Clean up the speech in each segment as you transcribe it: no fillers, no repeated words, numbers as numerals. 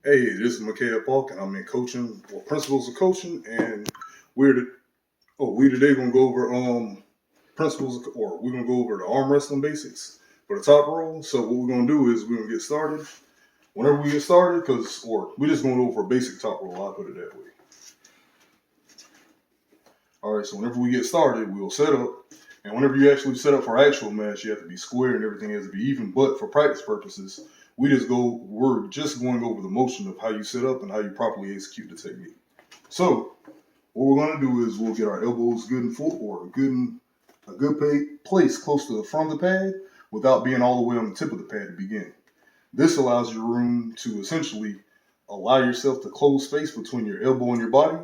Hey, this is Micaiah Falk, and I'm in coaching or principles of coaching, and we today gonna go over we're gonna go over the arm wrestling basics for the top roll. So what we're gonna do is we're gonna get started. Whenever we get started, we're just going over a basic top roll. I'll put it that way. All right. So whenever we get started, we'll set up, and whenever you actually set up for actual match, you have to be square and everything has to be even. But for practice purposes, we're just going over the motion of how you set up and how you properly execute the technique. So what we're going to do is we'll get our elbows good and full, or a good place close to the front of the pad without being all the way on the tip of the pad to begin. This allows you room to essentially allow yourself to close space between your elbow and your body.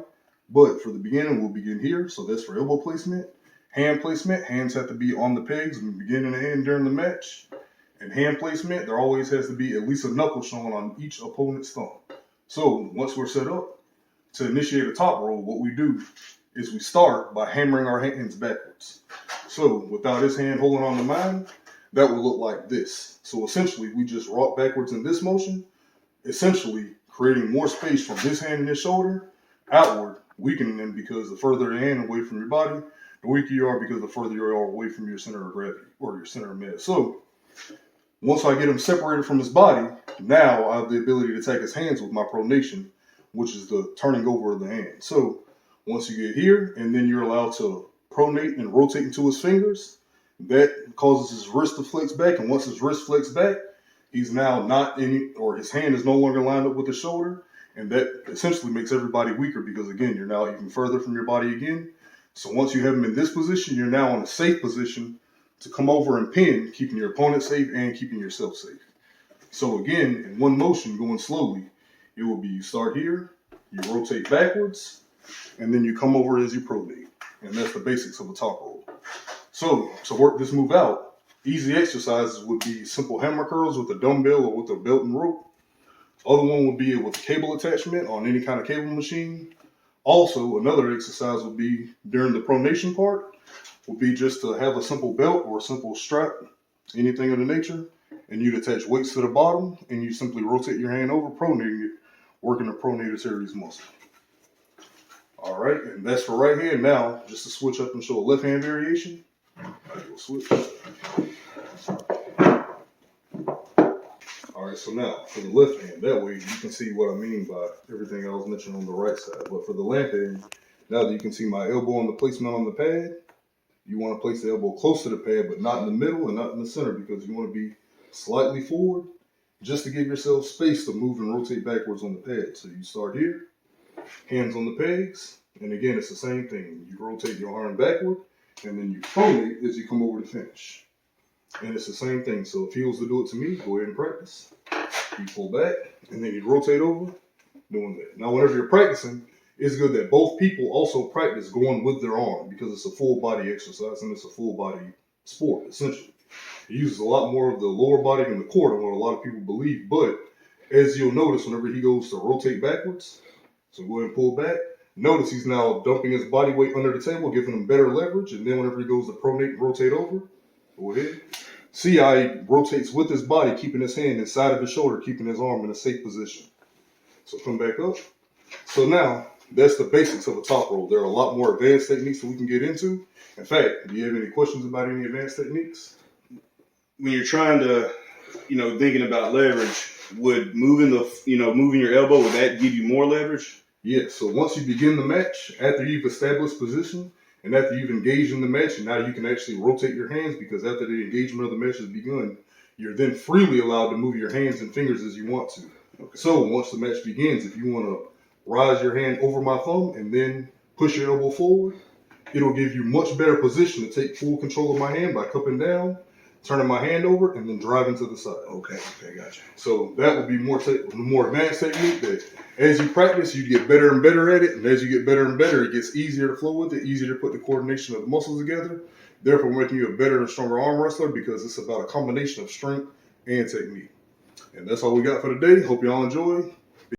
But for the beginning, we'll begin here. So that's for elbow placement. Hand placement, hands have to be on the pegs from the beginning and end during the match. And hand placement, there always has to be at least a knuckle shown on each opponent's thumb. So once we're set up, to initiate a top roll, what we do is we start by hammering our hands backwards. So without his hand holding on to mine, that will look like this. So essentially, we just rock backwards in this motion, essentially creating more space from his hand and his shoulder outward, weakening them because the further your hand away from your body, the weaker you are because the further you are away from your center of gravity or your center of mass. So once I get him separated from his body, now I have the ability to take his hands with my pronation, which is the turning over of the hand. So once you get here, and then you're allowed to pronate and rotate into his fingers, that causes his wrist to flex back. And once his wrist flexes back, he's now his hand is no longer lined up with the shoulder. And that essentially makes everybody weaker because, again, you're now even further from your body again. So once you have him in this position, you're now in a safe position to come over and pin, keeping your opponent safe and keeping yourself safe. So again, in one motion, going slowly, it will be you start here, you rotate backwards, and then you come over as you pronate. And that's the basics of a top roll. So to work this move out, easy exercises would be simple hammer curls with a dumbbell or with a belt and rope. Other one would be with cable attachment on any kind of cable machine. Also, another exercise would be during the pronation part, would be just to have a simple belt or a simple strap, anything of the nature, and you'd attach weights to the bottom, and you simply rotate your hand over, pronating it, working the pronator teres muscle. All right, and that's for right hand. Now, just to switch up and show a left hand variation, I will switch. All right, so now for the left hand, that way you can see what I mean by everything I was mentioning on the right side. But for the left hand, now that you can see my elbow on the placement on the pad, you want to place the elbow close to the pad, but not in the middle and not in the center because you want to be slightly forward just to give yourself space to move and rotate backwards on the pad. So you start here, hands on the pegs, and again, it's the same thing. You rotate your arm backward, and then you pronate as you come over to finish. And it's the same thing. So if he was to do it to me, go ahead and practice. You pull back, and then you rotate over, doing that. Now, whenever you're practicing, it's good that both people also practice going with their arm because it's a full body exercise and it's a full body sport, essentially. It uses a lot more of the lower body than the core than what a lot of people believe. But as you'll notice, whenever he goes to rotate backwards, so go ahead and pull back, notice he's now dumping his body weight under the table, giving him better leverage. And then whenever he goes to pronate and rotate over, go ahead. See how he rotates with his body, keeping his hand inside of his shoulder, keeping his arm in a safe position. So come back up. So now, that's the basics of a top roll. There are a lot more advanced techniques that we can get into. In fact, do you have any questions about any advanced techniques? When you're trying to, thinking about leverage, would moving your elbow, would that give you more leverage? Yes. So once you begin the match, after you've established position, and after you've engaged in the match, and now you can actually rotate your hands because after the engagement of the match has begun, you're then freely allowed to move your hands and fingers as you want to. Okay. So once the match begins, if you want to rise your hand over my thumb and then push your elbow forward, it'll give you much better position to take full control of my hand by cupping down, turning my hand over, and then driving to the side. Okay, gotcha. So that would be more advanced technique that as you practice, you get better and better at it. And as you get better and better, it gets easier to flow with it, easier to put the coordination of the muscles together, therefore making you a better and stronger arm wrestler because it's about a combination of strength and technique. And that's all we got for today. Hope you all enjoy.